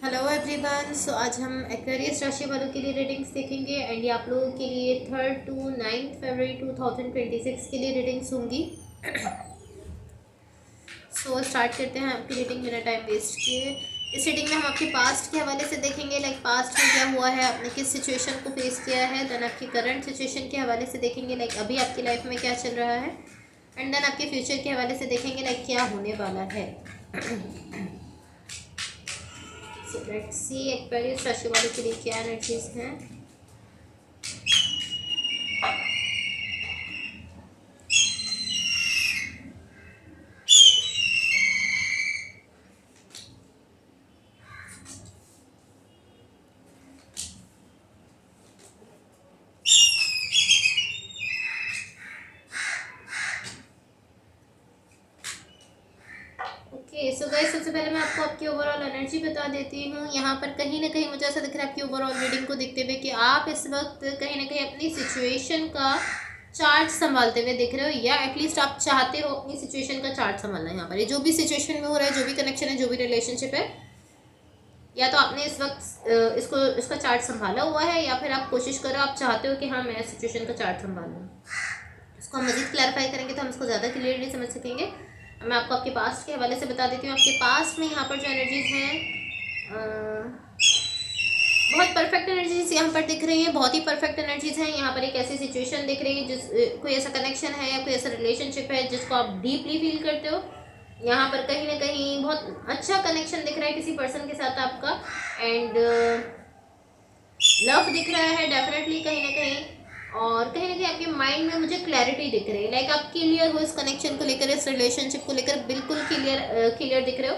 Hello everyone. सो आज हम Aquarius राशि वालों के लिए रीडिंग्स देखेंगे एंड ये आप लोगों के लिए 3 to 9 फरवरी 2026 के लिए रीडिंग्स होंगी। सो स्टार्ट करते हैं आपकी रीडिंग बिना टाइम वेस्ट किए। इस रीडिंग में हम आपके पास्ट के हवाले से देखेंगे, लाइक पास्ट में क्या हुआ है, आपने किस सिचुएशन को फेस किया है। देन आपकी करंट सिचुएशन के हवाले से देखेंगे, लाइक अभी आपकी लाइफ में क्या चल रहा है। एंड देन आपके फ्यूचर के हवाले से देखेंगे, लाइक क्या होने वाला है। लेट्स सी एक्वेरियस राशि वालों के लिए क्या एनर्जीज हैं। सो गाइस, सबसे पहले मैं आपको आपकी ओवरऑल एनर्जी बता देती हूँ। यहाँ पर कहीं ना कहीं मुझे ऐसा दिख रहा है आपकी ओवरऑल रीडिंग को देखते हुए कि आप इस वक्त कहीं ना कहीं अपनी सिचुएशन का चार्ट संभालते हुए दिख रहे हो, या एटलीस्ट आप चाहते हो अपनी सिचुएशन का चार्ट संभालना। यहाँ पर ये जो भी सिचुएशन में हो रहा है, जो भी कनेक्शन है, जो भी रिलेशनशिप है, या तो आपने इस वक्त इसका चार्ट संभाला हुआ है, या फिर आप कोशिश करो, आप चाहते हो कि हाँ मैं सिचुएशन का चार्ट संभालूँ। इसको हम मजीद क्लैरिफाई करेंगे तो हम इसको ज़्यादा क्लियरली समझ सकेंगे। मैं आपको आपके पास्ट के हवाले से बता देती हूँ। आपके पास्ट में यहाँ पर जो एनर्जीज हैं, बहुत परफेक्ट एनर्जीज यहाँ पर दिख रही हैं, बहुत ही परफेक्ट एनर्जीज हैं। यहाँ पर एक ऐसी सिचुएशन दिख रही है जिस कोई ऐसा कनेक्शन है या कोई ऐसा रिलेशनशिप है जिसको आप डीपली फील करते हो। यहाँ पर कहीं ना कहीं बहुत अच्छा कनेक्शन दिख रहा है किसी पर्सन के साथ आपका, एंड लव दिख रहा है डेफिनेटली कहीं ना कहीं। और कहीं ना कहीं आपके माइंड में मुझे क्लैरिटी दिख रही है, लाइक आप क्लियर हो इस कनेक्शन को लेकर, इस रिलेशनशिप को लेकर बिल्कुल क्लियर दिख रहे हो।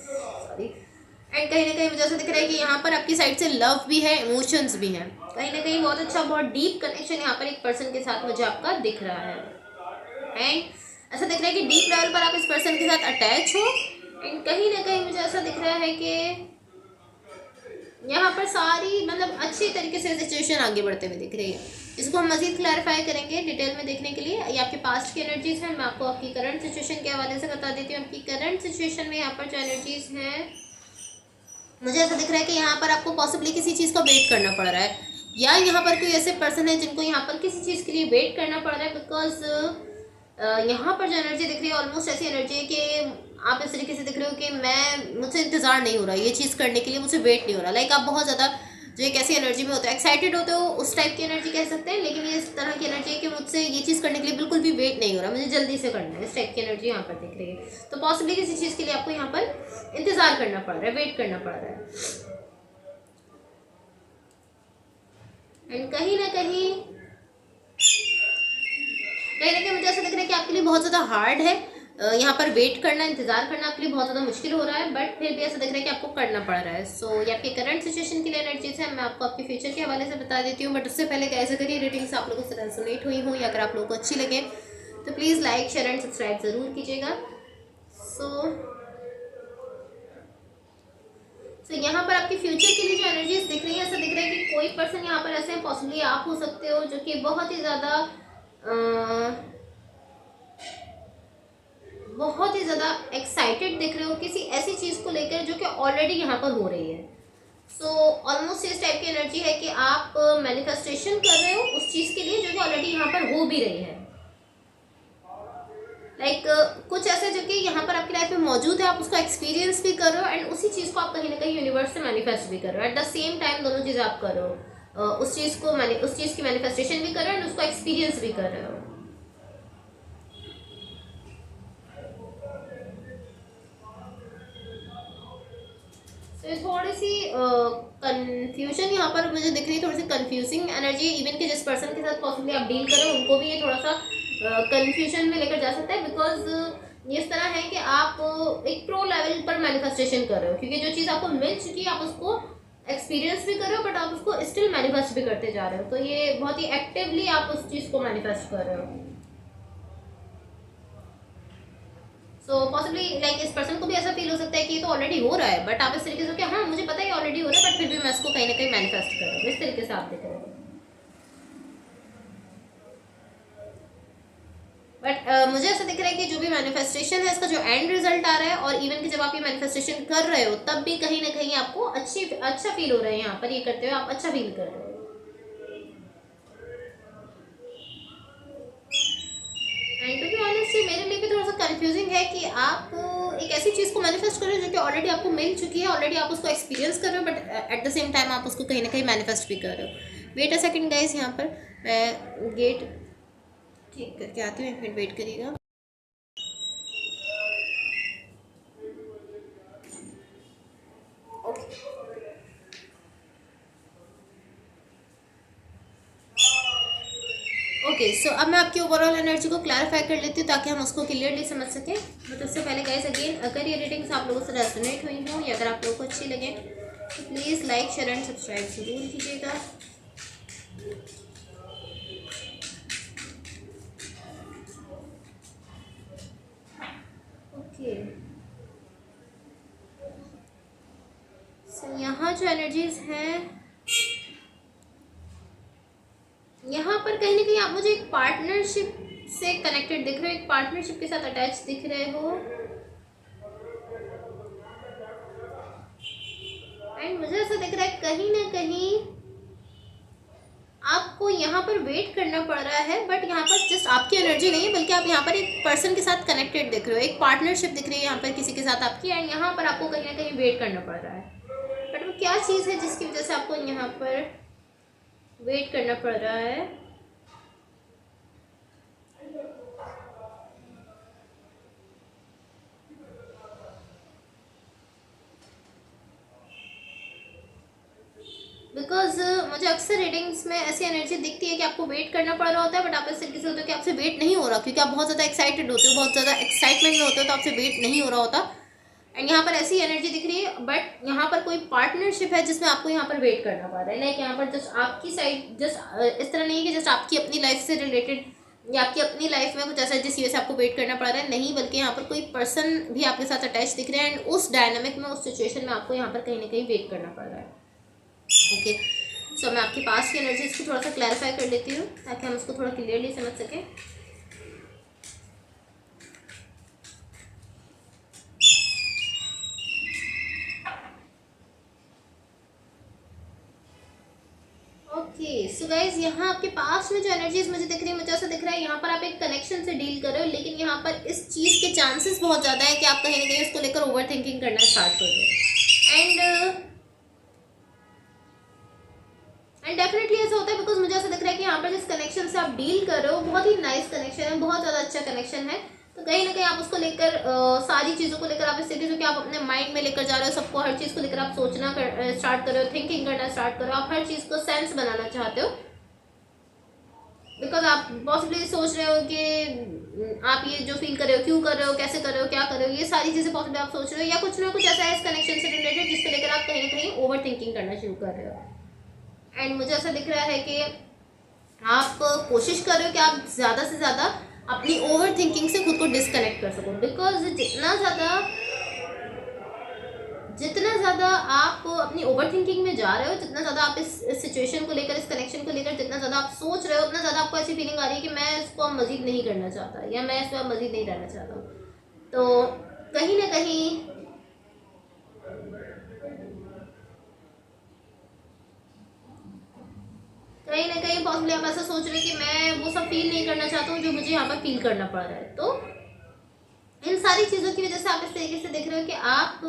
सॉरी। एंड कहीं ना कहीं मुझे ऐसा दिख रहा है कि यहाँ पर आपकी साइड से लव भी है, इमोशंस भी हैं, कहीं ना कहीं बहुत अच्छा, बहुत डीप कनेक्शन यहाँ पर एक पर्सन के साथ मुझे आपका दिख रहा है। एंड ऐसा दिख रहा है कि डीप लेवल पर आप इस पर्सन के साथ अटैच हो। एंड कहीं ना कहीं मुझे ऐसा दिख रहा है कि यहाँ पर सारी मतलब अच्छी तरीके से सिचुएशन आगे बढ़ते हुए दिख रही है। इसको हम मजीद क्लैरिफाई करेंगे डिटेल में देखने के लिए। ये आपके पास्ट की एनर्जीज हैं, मैं आपको आपकी करंट सिचुएशन के हवाले से बता देती हूँ। आपकी करंट सिचुएशन में यहाँ पर जो एनर्जीज हैं, मुझे ऐसा दिख रहा है कि यहाँ पर आपको पॉसिबली किसी चीज़ का वेट करना पड़ रहा है, या यहाँ पर कोई ऐसे पर्सन है जिनको यहाँ पर किसी चीज़ के लिए वेट करना पड़ रहा है। बिकॉज यहाँ पर जो एनर्जी दिख रही है ऑलमोस्ट ऐसी एनर्जी है कि आप इस तरीके से दिख रहे हो कि मुझसे इंतज़ार नहीं हो रहा ये चीज़ करने के लिए, मुझे वेट नहीं हो रहा। लाइक आप बहुत ज़्यादा जो एक ऐसी एनर्जी में होते हो, एक्साइटेड होते हो, उस टाइप की एनर्जी कह सकते हैं। लेकिन ये इस तरह की एनर्जी है कि मुझसे ये चीज़ करने के लिए बिल्कुल भी वेट नहीं हो रहा, मुझे जल्दी से करना है, इस टाइप की एनर्जी यहाँ पर दिख रही है। तो पॉसिबली किसी चीज़ के लिए आपको यहाँ पर इंतज़ार करना पड़ रहा है, वेट करना पड़ रहा है। एंड कहीं ना कहीं मुझे ऐसा लग रहा है कि आपके लिए बहुत ज़्यादा हार्ड है यहाँ पर वेट करना, इंतजार करना आपके लिए बहुत ज़्यादा मुश्किल हो रहा है, बट फिर भी ऐसा लग रहा है कि आपको करना पड़ रहा है। सो ये आपके करंट सिचुएशन के लिए एनर्जीज है। मैं आपको आपके फ्यूचर के हवाले से बता देती हूँ, बट उससे पहले कैसे करिए रीडिंग्स आप लोगों से रेजोनेट हुई हूँ, या अगर आप लोगों को अच्छी लगे तो please like, share and subscribe ज़रूर कीजिएगा। सो यहाँ पर आपके फ्यूचर के लिए जो एनर्जीज दिख रही है, ऐसा दिख रहा है कि कोई पर्सन यहाँ पर ऐसे हैं, पॉसिबली आप हो सकते हो, जो कि बहुत ही ज़्यादा एक्साइटेड दिख रहे हो किसी ऐसी चीज़ को लेकर जो कि ऑलरेडी यहाँ पर हो रही है। सो ऑलमोस्ट इस टाइप की एनर्जी है कि आप मैनिफेस्टेशन कर रहे हो उस चीज़ के लिए जो कि ऑलरेडी यहाँ पर हो भी रही है। लाइक कुछ ऐसे जो कि यहाँ पर आपकी लाइफ में मौजूद है, आप उसको एक्सपीरियंस भी कर रहे हो, एंड उसी चीज़ को आप कहीं ना कहीं यूनिवर्स से मैनिफेस्ट भी कर रहे हो। एट द सेम टाइम दोनों चीज़ें आप कर रहे हो, उस चीज़ की मैनिफेस्टेशन भी कर रहे हो एंड उसको एक्सपीरियंस भी कर रहे हो। थोड़ी सी कंफ्यूजन यहाँ पर मुझे दिख रही है, थोड़ी सी कंफ्यूजिंग एनर्जी। इवन कि जिस पर्सन के साथ पॉसिबली आप डील करो उनको भी ये थोड़ा सा कंफ्यूजन में लेकर जा सकता है। बिकॉज ये इस तरह है कि आप एक प्रो लेवल पर मैनिफेस्टेशन कर रहे हो, क्योंकि जो चीज़ आपको मिल चुकी है आप उसको एक्सपीरियंस भी कर रहे हो, बट आप उसको स्टिल मैनिफेस्ट भी करते जा रहे हो। तो ये बहुत ही एक्टिवली आप उस चीज़ को मैनिफेस्ट कर रहे हो। सो पॉसिबली लाइक इस पर्सन को भी ऐसा फील हो सकता है कि ये तो ऑलरेडी हो रहा है, बट आप इस तरीके से कि हाँ मुझे पता है ऑलरेडी हो रहा है, बट फिर भी मैं इसको कहीं ना कहीं मैनिफेस्ट कर रहा हूँ, इस तरीके से आप देख रहे हो। बट मुझे ऐसा दिख रहा है है कि जो भी मैनिफेस्टेशन है इसका जो एंड रिजल्ट आ रहा है, और इवन कि जब आप ये मैनिफेस्टेशन कर रहे हो तब भी कहीं ना कहीं आपको अच्छा फील हो रहा है। यहाँ पर ये करते हुए आप अच्छा फील कर रहे हो। एंड टू बी ऑनेस्ट ये मेरे लिए भी थोड़ा सा कंफ्यूजिंग है कि आप एक ऐसी चीज़ को मैनिफेस्ट कर रहे हो जो कि ऑलरेडी आपको मिल चुकी है, ऑलरेडी आप उसको एक्सपीरियंस कर रहे हो, but at the same time आप उसको कहीं ना कहीं मैनिफेस्ट भी कर रहे हो। वेट अ सेकंड गाइस, यहाँ पर मैं गेट ठीक करके आती हूँ, एक मिनट वेट करिएगा। ओके सो अब मैं आपकी ओवरऑल एनर्जी को क्लैरिफाई कर लेती हूँ ताकि हम उसको क्लियरली समझ सकें। बट उससे पहले गाइस अगेन, अगर ये रीडिंग्स आप लोगों से रेजोनेट हुई हों या अगर आप लोगों को अच्छी लगे तो please like share and subscribe जरूर कीजिएगा। ओके सो यहाँ जो एनर्जीज हैं, यहाँ पर कहीं ना कहीं आप मुझे एक पार्टनरशिप से कनेक्टेड दिख रहे हो, एक पार्टनरशिप के साथ अटैच दिख रहे हो। एंड मुझे ऐसा दिख रहा है कहीं ना कहीं आपको यहाँ पर वेट करना पड़ रहा है, बट यहाँ पर जस्ट आपकी एनर्जी नहीं है बल्कि आप यहाँ पर एक पर्सन के साथ कनेक्टेड दिख रहे हो, एक पार्टनरशिप दिख रही है यहाँ पर किसी के साथ आपकी। एंड यहाँ पर आपको कहीं ना कहीं वेट करना पड़ रहा है, बट वो क्या चीज़ है जिसकी वजह से आपको यहाँ पर वेट करना पड़ रहा है। बिकॉज मुझे अक्सर रीडिंग्स में ऐसी एनर्जी दिखती है कि आपको वेट करना पड़ रहा होता है, बट आप इस तरीके से होते हो कि आपसे वेट नहीं हो रहा, क्योंकि आप बहुत ज़्यादा एक्साइटेड होते हो, बहुत ज़्यादा एक्साइटमेंट में होते हो, तो आपसे वेट नहीं हो रहा होता। एंड यहाँ पर ऐसी एनर्जी दिख रही है, बट यहाँ पर कोई पार्टनरशिप है जिसमें आपको यहाँ पर वेट करना पड़ रहा है। लाइक यहाँ पर जस्ट आपकी साइड, जस्ट इस तरह नहीं है कि जस्ट आपकी अपनी लाइफ से रिलेटेड या आपकी अपनी लाइफ में कुछ ऐसा है जिस वजह से आपको वेट करना पड़ रहा है, नहीं, बल्कि यहाँ पर कोई पर्सन भी आपके साथ अटैच दिख रहा है। एंड उस डायनामिक में, उस सिचुएशन में आपको यहाँ पर कहीं ना कहीं वेट करना पड़ रहा है। ओके सो मैं आपके पास की एनर्जीज को थोड़ा सा क्लैरिफाई कर लेती हूँ ताकि हम उसको थोड़ा क्लियरली समझ सकें। ओके सो गाइज, यहाँ आपके पास में जो एनर्जीज मुझे दिख रही है, मुझे ऐसा दिख रहा है यहाँ पर आप एक कनेक्शन से डील कर रहे हो, लेकिन यहाँ पर इस चीज़ के चांसेस बहुत ज़्यादा है कि आप कहीं ना कहीं उसको लेकर ओवर थिंकिंग करना स्टार्ट कर दो। एंड डेफिनेटली ऐसा होता है, बिकॉज मुझे ऐसा दिख रहा है कि यहाँ पर जिस कनेक्शन से आप डील कर रहे हो बहुत ही नाइस कनेक्शन है, बहुत ज़्यादा अच्छा कनेक्शन है। तो कहीं ना कहीं आप उसको लेकर सारी चीज़ों को लेकर आप इस तरीके से कि आप अपने माइंड में लेकर जा रहे हो, सबको, हर चीज़ को लेकर आप सोचना स्टार्ट कर रहे हो, थिंकिंग करना स्टार्ट कर रहे हो, आप हर चीज़ को सेंस बनाना चाहते हो। बिकॉज आप पॉसिबली सोच रहे हो कि आप ये जो फील कर रहे हो क्यों कर रहे हो, कैसे कर रहे हो, क्या कर रहे हो, ये सारी चीज़ें पॉसिबली आप सोच रहे हो, या कुछ ना कुछ ऐसा है इस कनेक्शन से रिलेटेड जिसको लेकर आप कहीं ना कहीं ओवर थिंकिंग करना शुरू कर रहे हो। एंड मुझे ऐसा दिख रहा है कि आप कोशिश कर रहे हो कि आप ज़्यादा से ज़्यादा अपनी ओवर थिंकिंग से खुद को डिस्कनेक्ट कर सको, बिकॉज जितना ज़्यादा आप अपनी ओवर थिंकिंग में जा रहे हो, जितना ज़्यादा आप इस सिचुएशन को लेकर, इस कनेक्शन को लेकर जितना ज़्यादा आप सोच रहे हो, उतना ज़्यादा आपको ऐसी फीलिंग आ रही है कि मैं इसको अब मज़ीद नहीं करना चाहता, या मैं इसको अब मज़ीद नहीं रहना चाहता हूँ। तो कहीं ना कहीं पॉसिबली आप ऐसा सोच रहे हैं कि मैं वो सब फील नहीं करना चाहता हूँ जो मुझे यहाँ पर फील करना पड़ रहा है। तो इन सारी चीज़ों की वजह से आप इस तरीके से देख रहे हो कि आप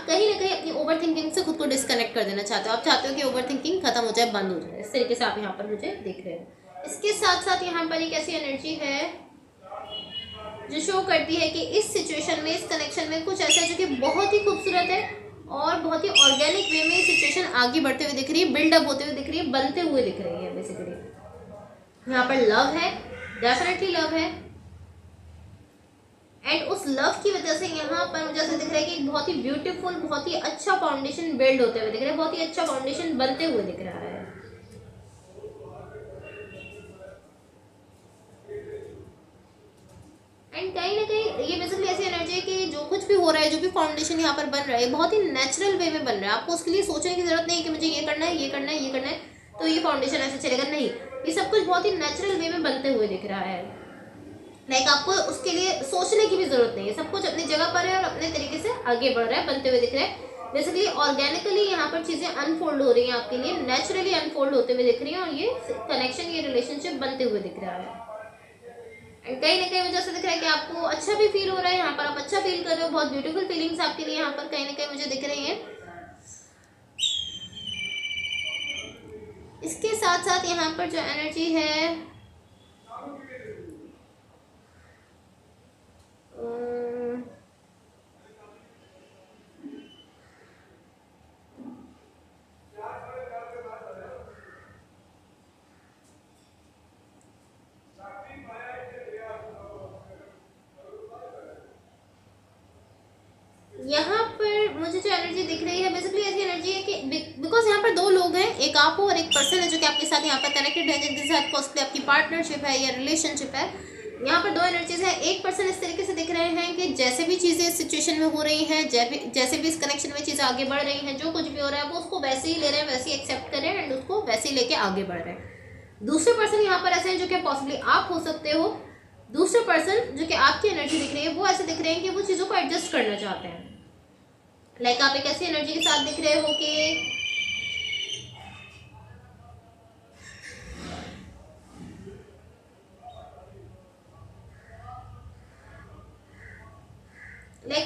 कहीं ना कहीं अपनी ओवर थिंकिंग से खुद को डिस्कनेक्ट कर देना चाहते हो। आप चाहते हो कि ओवर थिंकिंग खत्म हो जाए, बंद हो जाए। इस तरीके से आप यहाँ पर मुझे देख रहे हो। इसके साथ साथ यहाँ पर एक ऐसी एनर्जी है जो शो करती है कि इस सिचुएशन में, इस कनेक्शन में कुछ ऐसा है जो कि बहुत ही खूबसूरत है और बहुत ही ऑर्गेनिक वे में सिचुएशन आगे बढ़ते हुए दिख रही है, बिल्डअप होते हुए दिख रही है, बनते हुए दिख रही है। बेसिकली यहाँ पर लव है, डेफिनेटली लव है। एंड उस लव की वजह से यहाँ पर मुझे ऐसा दिख रहा है कि एक बहुत ही ब्यूटीफुल, बहुत ही अच्छा फाउंडेशन बिल्ड होते हुए दिख रहा है, बहुत ही अच्छा फाउंडेशन बनते हुए दिख रहा है। एंड कहीं ना कहीं ये बेसिकली ऐसी एनर्जी है कि जो कुछ भी हो रहा है, जो भी फाउंडेशन यहाँ पर बन रहा है, बहुत ही नेचुरल वे में बन रहा है। आपको उसके लिए सोचने की जरूरत नहीं है कि मुझे ये करना है, ये करना है, ये करना है तो ये फाउंडेशन ऐसे चलेगा। नहीं, ये सब कुछ बहुत ही नेचुरल वे में बनते हुए दिख रहा है। लाइक आपको उसके लिए सोचने की भी जरूरत नहीं है, सब कुछ अपनी जगह पर है और अपने तरीके से आगे बढ़ रहा है, बनते हुए दिख रहा है। बेसिकली ऑर्गेनिकली यहाँ पर चीजें अनफोल्ड हो रही हैं आपके लिए, नेचुरली अनफोल्ड होते हुए दिख रही हैं और ये कनेक्शन, ये रिलेशनशिप बनते हुए दिख रहा है। एंड कहीं ना कहीं मुझे ऐसा दिख रहा है कि आपको अच्छा भी फील हो रहा है यहाँ पर, आप अच्छा फील कर रहे हो, बहुत ब्यूटीफुल फीलिंग्स आपके लिए यहाँ पर कहीं ना कहीं मुझे दिख रही हैं। इसके साथ साथ यहाँ पर जो एनर्जी है यहाँ पर मुझे जो एनर्जी दिख रही है बेसिकली ऐसी एनर्जी है कि बिकॉज यहाँ पर दो लोग हैं, एक आप हो और एक पर्सन है जो कि आपके साथ यहाँ पर कनेक्टेड है, जिनके साथ पॉसिबली आपकी पार्टनरशिप है या रिलेशनशिप है। यहाँ पर दो एनर्जीज है। एक पर्सन इस तरीके से दिख रहे हैं कि जैसे भी चीज़ें इस सिचुएशन में हो रही हैं, जैसे भी इस कनेक्शन में चीज़ें आगे बढ़ रही हैं, जो कुछ भी हो रहा है वो उसको वैसे ही ले रहे हैं, वैसे ही एक्सेप्ट कर रहे हैं एंड उसको वैसे ही लेके आगे बढ़ रहे हैं। दूसरे पर्सन यहाँ पर ऐसे हैं जो कि पॉसिबली आप हो सकते हो। दूसरे पर्सन जो कि आपकी एनर्जी दिख रही है वो ऐसे दिख रहे हैं कि वो चीज़ों को एडजस्ट करना चाहते हैं। लाइक आप एक ऐसी एनर्जी के साथ दिख रहे हो कि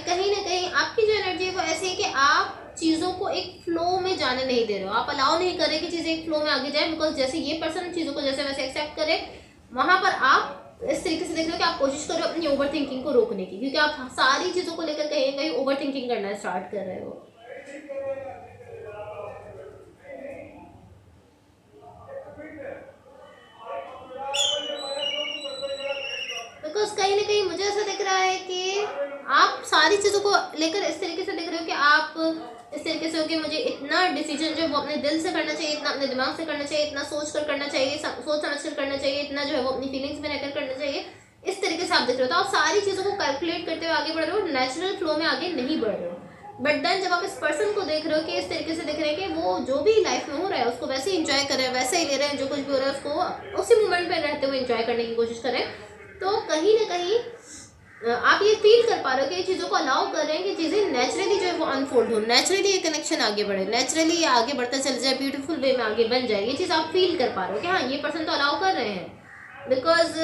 कहीं ना कहीं आपकी जो एनर्जी है वो ऐसी है कि आप चीज़ों को एक फ्लो में जाने नहीं दे रहे हो, आप अलाउ नहीं कर रहे कि चीज़ें एक फ्लो में आगे जाए। बिकॉज जैसे ये पर्सन चीज़ों को जैसे वैसे एक्सेप्ट करे, वहां पर आप इस तरीके से देख रहे हो कि आप कोशिश कर रहे हो अपनी ओवर थिंकिंग को रोकने की, क्योंकि आप सारी चीज़ों को लेकर कहीं ना कहीं ओवर थिंकिंग करना स्टार्ट कर रहे हो। बिकॉज कहीं ना कहीं मुझे ऐसा दिख रहा है कि आप सारी चीज़ों को लेकर इस तरीके से दिख रहे हो कि आप इस तरीके से हो कि मुझे इतना डिसीजन जो है वो अपने दिल से करना चाहिए, इतना अपने दिमाग से करना चाहिए, इतना सोच कर करना चाहिए, सोच समझ कर करना चाहिए, इतना जो है वो अपनी फीलिंग्स में रहकर करना चाहिए। इस तरीके से आप दिख रहे हो, तो आप सारी चीज़ों को कैलकुलेट करते हुए आगे बढ़ रहे हो, नेचुरल फ्लो में आगे नहीं बढ़ रहे हो। बट देन जब आप इस पर्सन को देख रहे हो कि इस तरीके से दिख रहे हैं कि वो जो भी लाइफ में हो रहा है उसको वैसे ही इंजॉय कर रहे हैं, वैसे ही ले रहे हैं, जो कुछ भी हो रहा है उसको उसी मोमेंट पे रहते हुए इंजॉय करने की कोशिश करें, तो कहीं ना कहीं आप ये फील कर पा रहे हो कि ये चीज़ों को अलाउ कर रहे हैं कि चीज़ें नेचुरली जो है वो अनफोल्ड हो, नेचुरली ये कनेक्शन आगे बढ़े, नेचुरली ये आगे बढ़ता चल जाए, ब्यूटीफुल वे में आगे बन जाए। ये चीज़ आप फील कर पा रहे हो कि हाँ ये पर्सन तो अलाउ कर रहे हैं। बिकॉज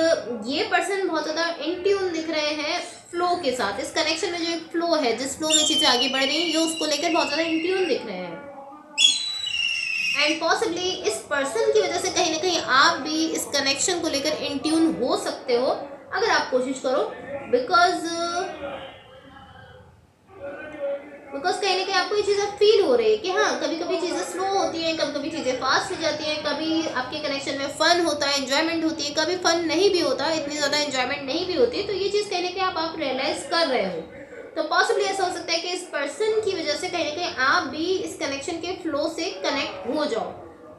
ये पर्सन बहुत ज़्यादा इन ट्यून दिख रहे हैं फ्लो के साथ, इस कनेक्शन में जो एक फ्लो है, जिस फ्लो में चीज़ें आगे बढ़ रही हैं, ये उसको लेकर बहुत ज़्यादा इन ट्यून दिख रहे हैं। एंड पॉसिबली इस पर्सन की वजह से कहीं ना कहीं आप भी इस कनेक्शन को लेकर इन ट्यून हो सकते हो अगर आप कोशिश करो। बिकॉज कहीं ना कहीं आपको ये चीज़ें फील हो रही है कि हाँ कभी कभी चीज़ें स्लो होती हैं, कभी कभी चीज़ें फास्ट हो जाती हैं, कभी आपके कनेक्शन में फन होता है, एंजॉयमेंट होती है, कभी फन नहीं भी होता, इतनी ज़्यादा एंजॉयमेंट नहीं भी होती। तो ये चीज़ कहीं ना कहीं आप रियलाइज कर रहे हो। तो पॉसिबली ऐसा हो सकता है कि इस पर्सन की वजह से कहीं ना कहीं आप भी इस कनेक्शन के फ्लो से कनेक्ट हो जाओ।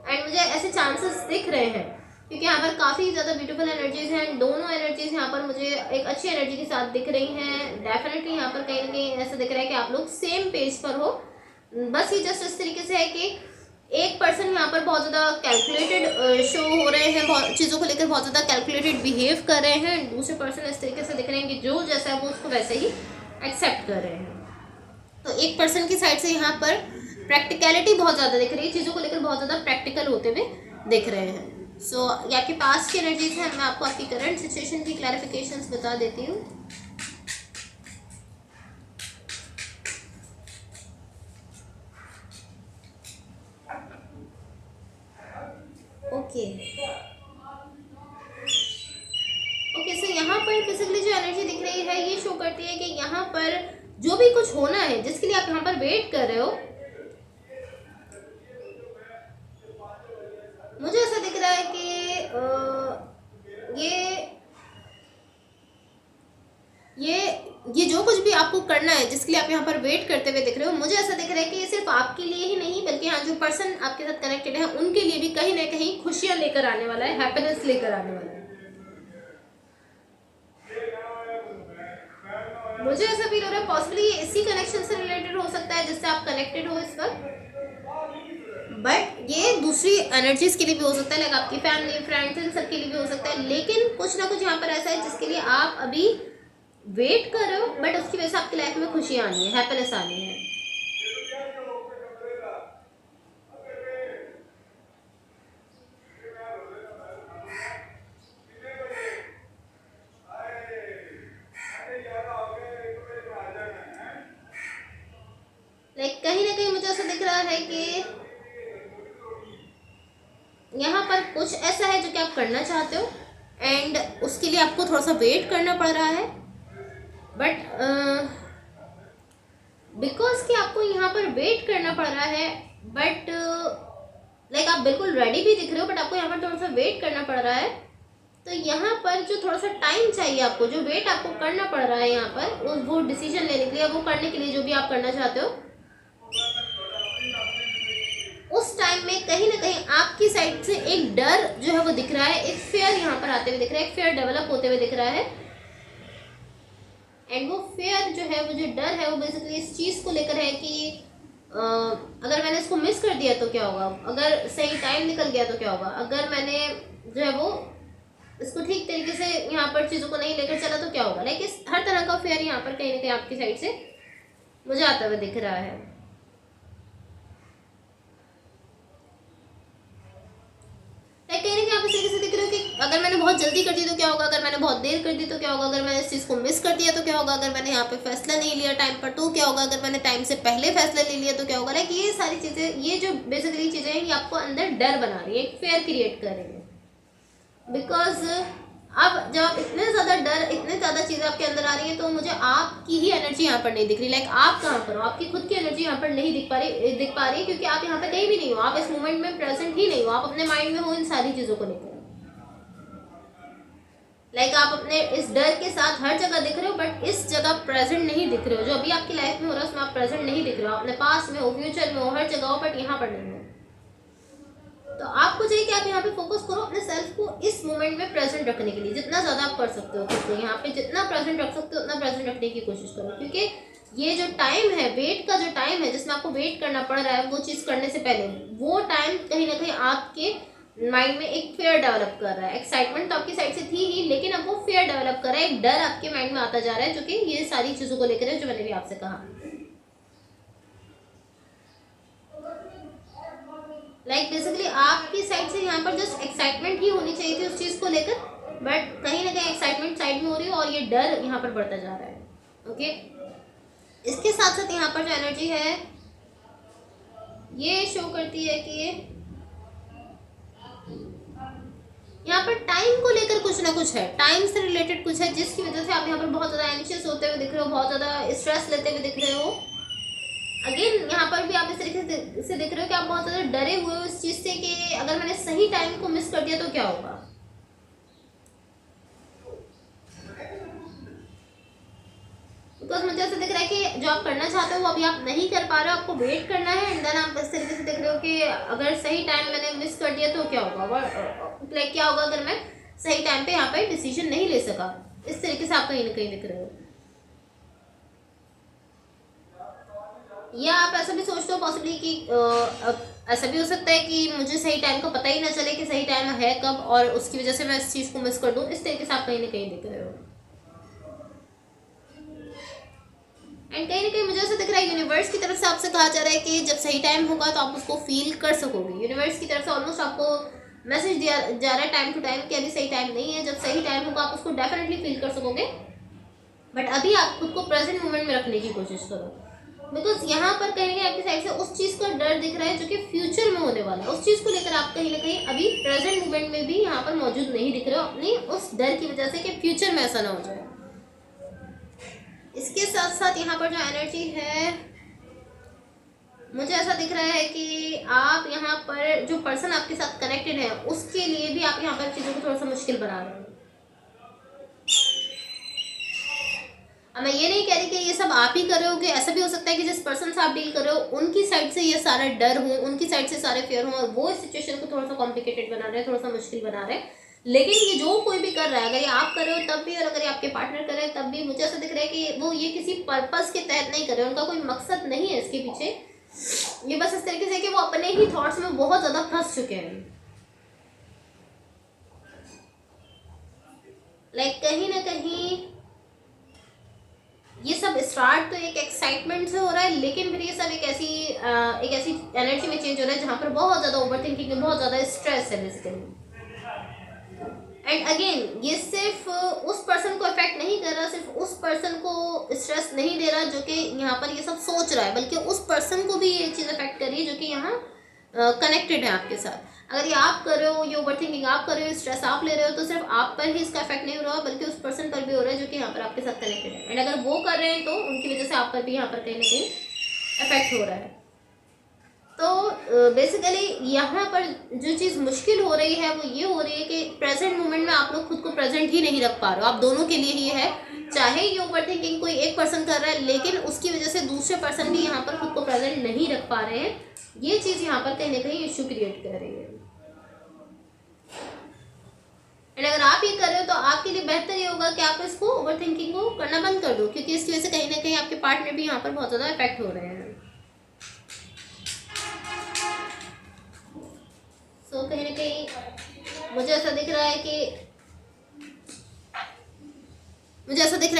एंड मुझे ऐसे चांसेस दिख रहे हैं क्योंकि यहाँ पर काफ़ी ज़्यादा ब्यूटीफुल एनर्जीज हैं। दोनों एनर्जीज यहाँ पर मुझे एक अच्छी एनर्जी के साथ दिख रही हैं। डेफिनेटली यहाँ पर कहीं ना कहीं ऐसा दिख रहा है कि आप लोग सेम पेज पर हो। बस ये जस्ट इस तरीके से है कि एक पर्सन यहाँ पर बहुत ज़्यादा कैलकुलेटेड शो हो रहे हैं, बहुत चीज़ों को लेकर बहुत ज़्यादा कैलकुलेटेड बिहेव कर रहे हैं। दूसरे पर्सन इस तरीके से दिख रहे हैं कि जो जैसा है वो उसको वैसे ही एक्सेप्ट कर रहे हैं। तो एक पर्सन की साइड से यहाँ पर प्रैक्टिकलिटी बहुत ज़्यादा दिख रही है, चीज़ों को लेकर बहुत ज़्यादा प्रैक्टिकल होते हुए दिख रहे हैं। सो ये आपके पास की एनर्जीज हैं। मैं आपको आपकी करंट सिचुएशन की क्लैरिफिकेशंस बता देती हूँ। ओके सो यहाँ पर बेसिकली जो एनर्जी दिख रही है ये शो करती है कि यहाँ पर जो भी कुछ होना है जिसके लिए आप यहाँ पर वेट कर रहे हो, मुझे ऐसा दिख रहा है कि ये जो कुछ भी आपको करना है जिसके लिए आप यहाँ पर वेट करते हुए दिख रहे हो, मुझे ऐसा दिख रहा है कि ये सिर्फ आपके लिए ही नहीं बल्कि हाँ जो पर्सन आपके साथ कनेक्टेड है उनके लिए भी कहीं ना कहीं खुशियाँ लेकर आने वाला है, हैप्पीनेस लेकर आने वाला है। मुझे ऐसा फील हो रहा है पॉसिबली ये इसी कनेक्शन से रिलेटेड हो सकता है जिससे आप कनेक्टेड हो इस वक्त। बट ये दूसरी एनर्जीज के लिए भी हो सकता है, लाइक आपकी फैमिली फ्रेंड्स इन सब के लिए भी हो सकता है। लेकिन कुछ ना कुछ यहाँ पर ऐसा है जिसके लिए आप अभी वेट कर रहे हो, बट उसकी वजह से आपकी लाइफ में खुशी आनी है, हैप्पीनेस आनी है। लाइक कहीं ना कहीं मुझे ऐसा दिख रहा है कि यहाँ पर कुछ ऐसा है जो कि आप करना चाहते हो एंड उसके लिए आपको थोड़ा सा वेट करना पड़ रहा है, बट बिकॉज कि आपको यहाँ पर वेट करना पड़ रहा है, बट लाइक आप बिल्कुल रेडी भी दिख रहे हो, बट आपको यहाँ पर थोड़ा सा वेट करना पड़ रहा है। तो यहाँ पर जो थोड़ा सा टाइम चाहिए आपको, जो वेट आपको करना पड़ रहा है यहाँ पर वो डिसीजन लेने के लिए, वो करने के लिए जो भी आप करना चाहते हो, उस टाइम में कहीं ना कहीं आपकी साइड से एक डर जो है वो दिख रहा है, एक फेयर यहाँ पर आते हुए दिख रहा है, एक फेयर डेवलप होते हुए दिख रहा है। एंड वो फेयर जो है, वो जो डर है, वो बेसिकली इस चीज़ को लेकर है कि अगर मैंने इसको मिस कर दिया तो क्या होगा, अगर सही टाइम निकल गया तो क्या होगा, अगर मैंने जो है वो इसको ठीक तरीके से यहाँ पर चीज़ों को नहीं लेकर चला तो क्या होगा। लाइक इस हर तरह का फेयर यहाँ पर कहीं ना कहीं आपकी साइड से मुझे आता हुआ दिख रहा है। लाइक कहीं ना कहीं आप इस तरीके से दिख रहे हो कि अगर मैंने बहुत जल्दी कर दी तो क्या होगा, अगर मैंने बहुत देर कर दी तो क्या होगा, अगर मैंने इस चीज़ को मिस कर दिया तो क्या होगा, अगर मैंने यहाँ पे फैसला नहीं लिया टाइम पर तो क्या होगा, अगर मैंने टाइम से पहले फैसला ले लिया तो क्या होगा। लाइक ये सारी चीज़ें, ये जो बेसिकली चीज़ें हैं, ये आपको अंदर डर बना रही है, एक फेयर क्रिएट कर रही है। बिकॉज अब जब आप इतने ज़्यादा डर, इतने ज़्यादा चीज़ें आपके अंदर आ रही है, तो मुझे आपकी ही एनर्जी यहाँ पर नहीं दिख रही। लाइक आप कहाँ पर हो, आपकी खुद की एनर्जी यहाँ पर नहीं दिख पा रही, क्योंकि आप यहाँ पे कहीं भी नहीं हो, आप इस मोमेंट में प्रेजेंट ही नहीं हो, आप अपने माइंड में हो इन सारी चीज़ों को लेकर। लाइक आप अपने इस डर के साथ हर जगह दिख रहे हो, बट इस जगह प्रेजेंट नहीं दिख रहे हो। जो अभी आपकी लाइफ में हो रहा है उसमें आप प्रेजेंट नहीं दिख रहे हो, अपने पास में हो, फ्यूचर में हो, हर जगह हो, बट यहाँ पर नहीं हो। तो आपको चाहिए कि आप यहाँ पे फोकस करो अपने सेल्फ को इस मोमेंट में प्रेजेंट रखने के लिए, जितना ज़्यादा आप कर सकते हो खुद को यहाँ पे, जितना प्रेजेंट रख सकते हो उतना प्रेजेंट रखने की कोशिश करो। क्योंकि ये जो टाइम है, वेट का जो टाइम है, जिसमें आपको वेट करना पड़ रहा है वो चीज़ करने से पहले, वो टाइम कहीं ना कहीं आपके माइंड में एक फेयर डेवलप कर रहा है। एक्साइटमेंट तो आपकी साइड से थी ही, लेकिन अब वो फेयर डेवलप कर रहा है, एक डर आपके माइंड में आता जा रहा है, जो कि ये सारी चीज़ों को लेकर है जो मैंने भी आपसे कहा। लाइक बेसिकली आपकी साइड से यहाँ पर जस्ट एक्साइटमेंट ही होनी चाहिए थी उस चीज़ को लेकर, बट कहीं ना कहीं एक्साइटमेंट साइड में हो रही है और ये डर यहाँ पर बढ़ता जा रहा है। ओके, इसके साथ साथ यहाँ पर जो एनर्जी है ये शो करती है कि यहाँ पर टाइम को लेकर कुछ ना कुछ है, टाइम से रिलेटेड कुछ है, जिसकी वजह से आप यहाँ पर बहुत ज़्यादा एंशियस होते हुए दिख रहे हो, बहुत ज़्यादा स्ट्रेस लेते हुए दिख रहे हो। अगेन यहाँ पर भी आप इस तरीके से दिख रहे हो कि आप बहुत ज़्यादा डरे हुए हो इस चीज़ से कि अगर मैंने सही टाइम को मिस कर दिया तो क्या होगा। बिकॉज मुझे ऐसा दिख रहा है कि जो आप करना चाहते हो वो अभी आप नहीं कर पा रहे हो, आपको वेट करना है, एंड देन आप इस तरीके से देख रहे हो कि अगर सही टाइम मैंने मिस कर दिया तो क्या होगा, लाइक क्या होगा अगर मैं सही टाइम पे यहाँ पे डिसीजन नहीं ले सका। इस तरीके से आप कहीं ना कहीं दिख रहे हो, या आप ऐसा भी सोचते हो पॉसिबली कि ऐसा भी हो सकता है कि मुझे सही टाइम का पता ही ना चले कि सही टाइम है कब, और उसकी वजह से मैं इस चीज़ को मिस कर दूँ। इस तरीके से आप कहीं ना कहीं दिख रहे हो। एंड कहीं ना कहीं मुझे ऐसा दिख रहा है यूनिवर्स की तरफ से आपसे कहा जा रहा है कि जब सही टाइम होगा तो आप उसको फील कर सकोगे। यूनिवर्स की तरफ से ऑलमोस्ट आपको मैसेज दिया जा रहा है टाइम टू टाइम कि अभी सही टाइम नहीं है, जब सही टाइम होगा आप उसको डेफिनेटली फील कर सकोगे, बट अभी आप खुद को प्रेजेंट मोमेंट में रखने की कोशिश करो। बिकॉज यहाँ पर कहीं ना कहीं आपकी साइड से उस चीज़ का डर दिख रहा है जो कि फ्यूचर में होने वाला है, उस चीज़ को लेकर आप कहीं ना कहीं अभी प्रेजेंट मोमेंट में भी यहाँ पर मौजूद नहीं दिख रहे हो, अपनी उस डर की वजह से कि फ्यूचर में ऐसा ना हो जाए। इसके साथ साथ यहाँ पर जो एनर्जी है मुझे ऐसा दिख रहा है कि आप यहाँ पर जो पर्सन आपके साथ कनेक्टेड है उसके लिए भी आप यहाँ पर चीज़ों को थोड़ा सा मुश्किल बना रहे हो। अब मैं ये नहीं कह रही कि ये सब आप ही कर रहे हो, कि ऐसा भी हो सकता है कि जिस पर्सन से आप डील कर रहे हो उनकी साइड से ये सारा डर हो, उनकी साइड से सारे फेयर हो और वो इस सिचुएशन को थोड़ा सा कॉम्प्लिकेटेड बना रहे हैं, थोड़ा सा मुश्किल बना रहे हैं। लेकिन ये जो कोई भी कर रहा है, अगर ये आप कर रहे हो तब भी और अगर ये आपके पार्टनर कर रहे हैं तब भी, मुझे ऐसा दिख रहा है कि वो ये किसी पर्पस के तहत नहीं कर रहे हैं, उनका कोई मकसद नहीं है इसके पीछे। ये बस इस तरीके से कि वो अपने ही थॉट्स में बहुत ज़्यादा फंस चुके हैं। लाइक कहीं ना कहीं ये सब स्टार्ट तो एक एक्साइटमेंट से हो रहा है, लेकिन फिर ये सब एक ऐसी एनर्जी में चेंज हो रहा है जहाँ पर बहुत ज़्यादा ओवर थिंकिंग है, बहुत ज़्यादा स्ट्रेस है बेसिकली। एंड अगेन ये सिर्फ उस पर्सन को अफेक्ट नहीं कर रहा, सिर्फ उस पर्सन को स्ट्रेस नहीं दे रहा जो कि यहाँ पर ये सब सोच रहा है, बल्कि उस पर्सन को भी ये चीज़ अफेक्ट कर रही है जो कि यहाँ कनेक्टेड है आपके साथ। अगर ये आप कर रहे हो, ये ओवर थिंकिंग आप कर रहे हो, स्ट्रेस आप ले रहे हो, तो सिर्फ आप पर ही इसका इफेक्ट नहीं हो रहा, बल्कि उस पर्सन पर भी हो रहा है जो कि यहाँ पर आपके साथ कनेक्टेड है। एंड अगर वो कर रहे हैं तो उनकी वजह से आप पर भी यहाँ पर कहीं ना कहीं इफेक्ट हो रहा है। तो बेसिकली यहाँ पर जो चीज़ मुश्किल हो रही है वो ये हो रही है कि प्रेजेंट मोमेंट में आप लोग खुद को प्रेजेंट ही नहीं रख पा रहे हो। आप दोनों के लिए ही है, चाहे ये ओवर थिंकिंग कोई एक पर्सन कर रहा है, लेकिन उसकी वजह से दूसरे पर्सन भी यहाँ पर खुद को प्रेजेंट नहीं रख पा रहे हैं। ये चीज़ यहाँ पर कहीं ना कहीं इशू क्रिएट कर रही है। एंड अगर आप ये कर रहे हो तो आपके लिए बेहतर ये होगा कि आप इसको ओवर थिंकिंग को करना बंद कर दो, क्योंकि इसकी वजह से कहीं ना कहीं आपके पार्टनर भी यहाँ पर बहुत ज़्यादा इफेक्ट हो रहे हैं। सो कहीं ना कहीं मुझे ऐसा दिख रहा है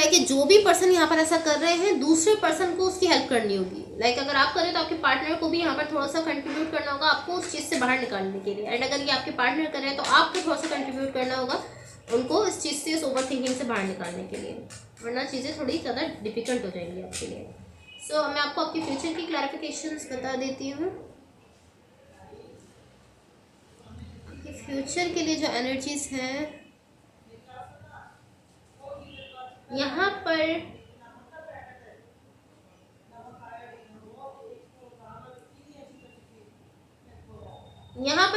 कि जो भी पर्सन यहाँ पर ऐसा कर रहे हैं, दूसरे पर्सन को उसकी हेल्प करनी होगी। लाइक अगर आप करें तो आपके पार्टनर को भी यहाँ पर थोड़ा सा कंट्रीब्यूट करना होगा आपको उस चीज़ से बाहर निकालने के लिए। एंड अगर ये आपके पार्टनर करें तो आपको थोड़ा सा कंट्रीब्यूट करना होगा उनको इस चीज़ से, इस ओवर थिंकिंग से बाहर निकालने के लिए, वरना चीज़ें थोड़ी ज़्यादा डिफिकल्ट हो जाएंगी आपके लिए। सो मैं आपको आपके फ्यूचर की क्लैरिफिकेशंस बता देती हूँ। आपके फ्यूचर के लिए जो एनर्जीज हैं यहाँ पर,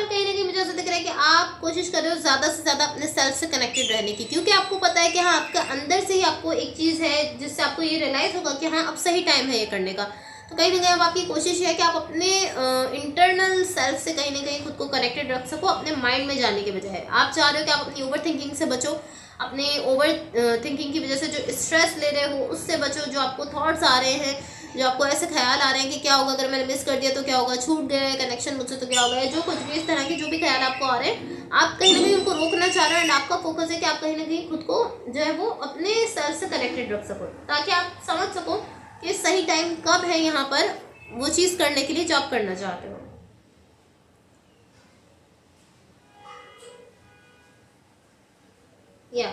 कहीं ना कहीं मुझे ऐसा दिख रहा है कि आप कोशिश कर रहे हो ज़्यादा से ज़्यादा अपने सेल्फ से कनेक्टेड रहने की, क्योंकि आपको पता है कि हाँ आपका अंदर से ही आपको एक चीज़ है जिससे आपको ये रियलाइज़ होगा कि हाँ अब सही टाइम है ये करने का। तो कहीं ना कहीं अब आपकी कोशिश है कि आप अपने इंटरनल सेल्फ से कहीं ना कहीं खुद को कनेक्टेड रख सको, अपने माइंड में जाने के बजाय। आप चाह रहे हो कि आप अपनी ओवर थिंकिंग से बचो, अपने ओवर थिंकिंग की वजह से जो स्ट्रेस ले रहे हो उससे बचो, जो आपको थॉट्स आ रहे हैं, जो आपको ऐसे ख्याल आ रहे हैं कि क्या होगा अगर मैंने मिस कर दिया तो क्या होगा, छूट गया है कनेक्शन मुझसे तो क्या होगा, जो कुछ भी इस तरह के जो भी ख्याल आपको आ रहे हैं, आप कहीं ना कहीं उनको रोकना चाह रहे हो। एंड आपका फोकस है कि आप कहीं ना कहीं खुद को जो है वो अपने सेल्फ से कनेक्टेड रख सको, ताकि आप समझ सको कि सही टाइम कब है यहाँ पर वो चीज़ करने के लिए जो आप करना चाहते हो। या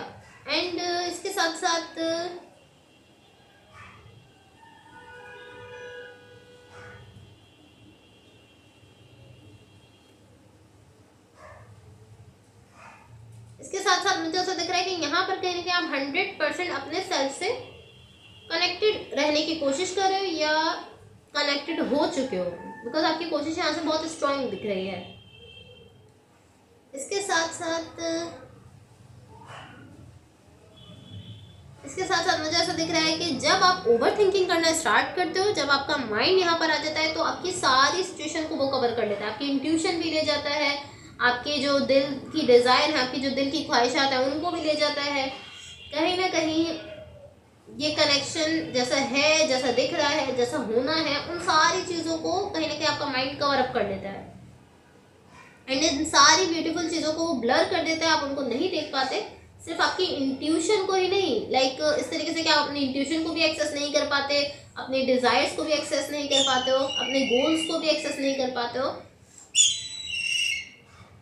एंड इसके साथ साथ मुझे ऐसा दिख रहा है कि यहाँ पर कहीं ना कहीं आप 100% अपने सेल्फ से कनेक्टेड रहने की कोशिश कर रहे हो या कनेक्टेड हो चुके हो, बिकॉज आपकी कोशिश यहाँ से बहुत स्ट्रांग दिख रही है। इसके साथ साथ मुझे ऐसा दिख रहा है कि जब आप ओवर थिंकिंग करना स्टार्ट करते हो, जब आपका माइंड यहाँ पर आ जाता है, तो आपकी सारी सिचुएशन को वो कवर कर लेता है, आपकी इंट्यूशन भी ले जाता है, आपके जो दिल की डिज़ायर है, आपकी जो दिल की ख्वाहिशात है उनको भी ले जाता है। कहीं ना कहीं ये कनेक्शन जैसा है, जैसा दिख रहा है, जैसा होना है, उन सारी चीज़ों को कहीं ना कहीं आपका माइंड कवर अप कर लेता है। एंड इन सारी ब्यूटीफुल चीज़ों को ब्लर कर देता है, आप उनको नहीं देख पाते। सिर्फ आपकी इंट्यूशन को ही नहीं, लाइक इस तरीके से कि आप अपनी इंट्यूशन को भी एक्सेस नहीं कर पाते, अपने डिज़ायर्स को भी एक्सेस नहीं कर पाते हो, अपने गोल्स को भी एक्सेस नहीं कर पाते हो।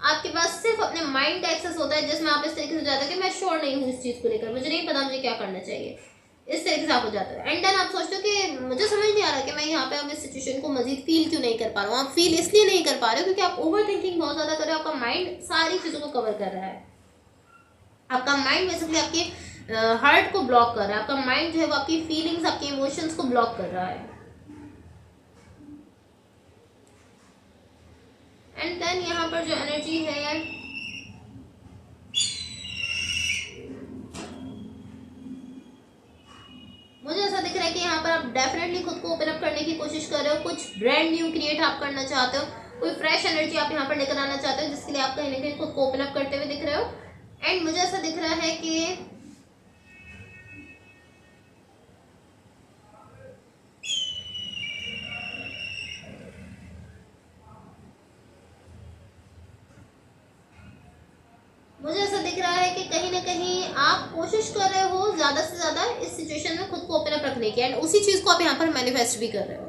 आपके पास सिर्फ अपने माइंड का एक्सेस होता है, जिसमें आप इस तरीके से जाते हो कि मैं श्योर नहीं हूँ इस चीज़ को लेकर, मुझे नहीं पता मुझे क्या करना चाहिए, इस तरीके से आप हो जाते हो। एंड देन आप सोचते हो कि मुझे समझ नहीं आ रहा कि मैं यहाँ पे अब इस सिचुएशन को मजीद फील क्यों नहीं कर पा रहा हूँ। आप फील इसलिए नहीं कर पा रहे हो क्योंकि आप ओवर थिंकिंग बहुत ज़्यादा कर रहे हो, आपका माइंड सारी चीज़ों को कवर कर रहा है। आपका माइंड बेसिकली आपके हार्ट को ब्लॉक कर रहा है, आपका माइंड जो है वो आपकी फीलिंग्स, आपके इमोशंस को ब्लॉक कर रहा है। एंड देन यहाँ पर जो एनर्जी है, मुझे ऐसा दिख रहा है कि यहाँ पर आप डेफिनेटली खुद को ओपन अप करने की कोशिश कर रहे हो, कुछ ब्रांड न्यू क्रिएट आप करना चाहते हो, कोई फ्रेश एनर्जी आप यहाँ पर लेकर आना चाहते हो, जिसके लिए आप कहीं ना कहीं खुद को ओपन अप करते हुए दिख रहे हो। एंड मुझे ऐसा दिख रहा है कि है कि कहीं ना कहीं आप कोशिश कर रहे हो ज़्यादा से ज़्यादा इस सिचुएशन में खुद को ओपन अप रखने की, एंड उसी चीज़ को आप यहाँ पर मैनिफेस्ट भी कर रहे हो।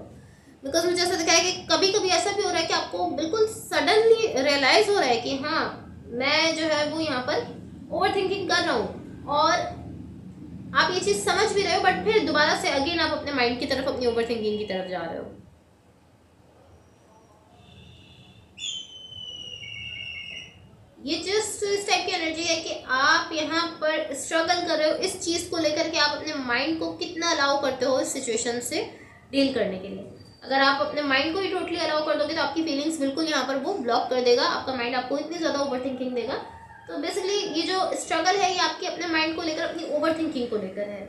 बिकॉज मुझे ऐसा दिखा है कि कभी कभी ऐसा भी हो रहा है कि आपको बिल्कुल सडनली रियलाइज़ हो रहा है कि हाँ मैं जो है वो यहाँ पर ओवर थिंकिंग कर रहा हूँ, और आप ये चीज़ समझ भी रहे हो, बट फिर दोबारा से अगेन आप अपने माइंड की तरफ, अपनी ओवर थिंकिंग की तरफ जा रहे हो। ये जस्ट इस टाइप की एनर्जी है कि आप यहाँ पर स्ट्रगल कर रहे हो इस चीज़ को लेकर के, आप अपने माइंड को कितना अलाउ करते हो इस सिचुएशन से डील करने के लिए। अगर आप अपने माइंड को ही टोटली अलाउ कर दोगे तो आपकी फीलिंग्स बिल्कुल यहाँ पर वो ब्लॉक कर देगा, आपका माइंड आपको इतनी ज़्यादा ओवर थिंकिंग देगा। तो बेसिकली ये जो स्ट्रगल है ये आपके अपने माइंड को लेकर, अपनी ओवर थिंकिंग को लेकर है।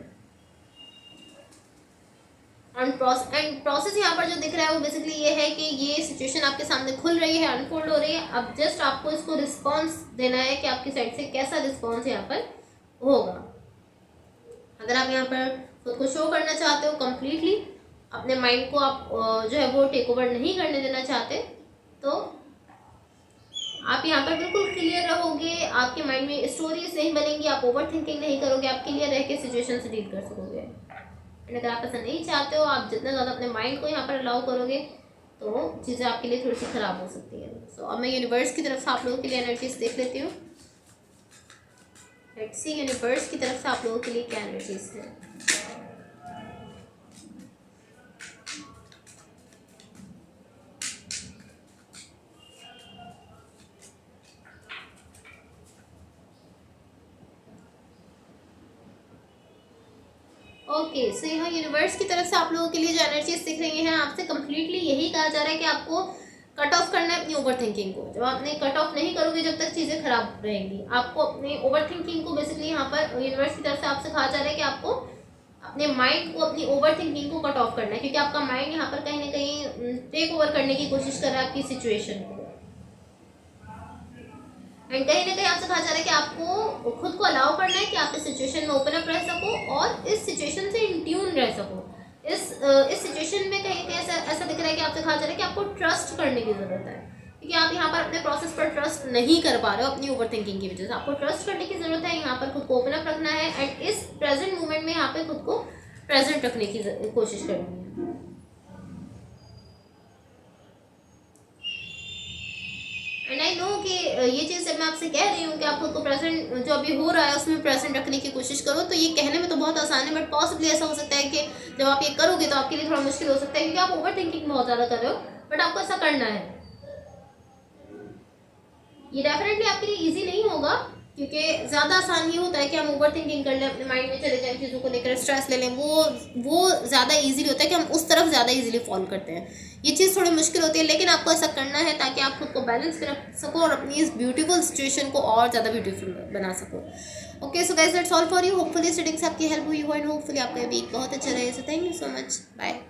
एंड प्रोसेस यहाँ पर जो दिख रहा है वो बेसिकली ये है कि ये सिचुएशन आपके सामने खुल रही है, अनफोल्ड हो रही है। अब जस्ट आपको इसको रिस्पॉन्स देना है कि आपकी साइड से कैसा रिस्पॉन्स यहाँ पर होगा। अगर आप यहाँ पर खुद को शो करना चाहते हो कंप्लीटली, अपने माइंड को आप जो है वो टेक ओवर नहीं करने देना चाहते, तो आप यहाँ पर बिल्कुल क्लियर रहोगे, आपके माइंड में स्टोरीज नहीं बनेंगी, आप ओवर थिंकिंग नहीं करोगे, आप क्लियर रह के सिचुएशन से डील कर सकोगे। अगर आप ऐसा नहीं चाहते हो, आप जितना ज़्यादा अपने माइंड को यहाँ पर अलाउ करोगे तो चीज़ें आपके लिए थोड़ी सी ख़राब हो सकती है। सो अब मैं यूनिवर्स की तरफ से आप लोगों के लिए एनर्जीज देख लेती हूँ। लेट्स सी यूनिवर्स की तरफ से आप लोगों के लिए क्या एनर्जीज है। ओके सो यहाँ यूनिवर्स की तरफ से आप लोगों के लिए जो एनर्जीज दिख रही हैं, आपसे कम्प्लीटली यही कहा जा रहा है कि आपको कट ऑफ करना है अपनी ओवर थिंकिंग को। जब आपने कट ऑफ नहीं करोगे जब तक चीज़ें खराब रहेंगी, आपको अपनी ओवर थिंकिंग को बेसिकली यहाँ पर यूनिवर्स की तरफ से आपसे कहा जा रहा है कि आपको अपने माइंड को, अपनी ओवर थिंकिंग को कट ऑफ करना है, क्योंकि आपका माइंड यहाँ पर कहीं ना कहीं टेक ओवर करने की कोशिश कर रहा है आपकी सिचुएशन को। एंड कहीं ना कहीं आपसे कहा जा रहा है कि आपको खुद को अलाउ करना है कि आप इस सिचुएशन में ओपन अप रह सको और इस सिचुएशन से इन ट्यून रह सको। इस सिचुएशन में कहीं कहीं ऐसा दिख रहा है कि आपसे कहा जा रहा है कि आपको ट्रस्ट करने की ज़रूरत है, क्योंकि आप यहाँ पर अपने प्रोसेस पर ट्रस्ट नहीं कर पा रहे हो अपनी ओवर थिंकिंग की वजह से। आपको ट्रस्ट करने की ज़रूरत है, यहाँ पर खुद को ओपन अप रखना है, एंड इस प्रेजेंट मोमेंट में यहाँ पे खुद को प्रेजेंट रखने की कोशिश करनी है। एंड आई नो कि ये चीज़ जब मैं आपसे कह रही हूँ कि आप खुद को प्रेजेंट जो अभी हो रहा है उसमें प्रेजेंट रखने की कोशिश करो, तो ये कहने में तो बहुत आसान है, बट पॉसिबली ऐसा हो सकता है कि जब आप ये करोगे तो आपके लिए थोड़ा मुश्किल हो सकता है, क्योंकि आप ओवर थिंकिंग बहुत ज़्यादा कर रहे हो, बट आपको ऐसा करना है। ये डेफिनेटली आपके लिए ईजी नहीं होगा, क्योंकि ज़्यादा आसान ये होता है कि हम ओवर थिंकिंग कर लें, अपने माइंड में चले जाएं, चीज़ों को लेकर स्ट्रेस ले लें, वो ज़्यादा ईजीली होता है कि हम उस तरफ ज़्यादा ईजीली फॉल करते हैं। ये चीज़ थोड़ी मुश्किल होती है, लेकिन आपको ऐसा करना है ताकि आप खुद को बैलेंस में रख सको और अपनी इस ब्यूटीफुल सिचुएशन को और ज़्यादा ब्यूटीफुल बना सको। Okay so guys that's all for you. Hopefully studies से आपकी हेल्प हुई हो, एंड होपफुली आपका वीक बहुत अच्छा रहे। So thank you so much, bye.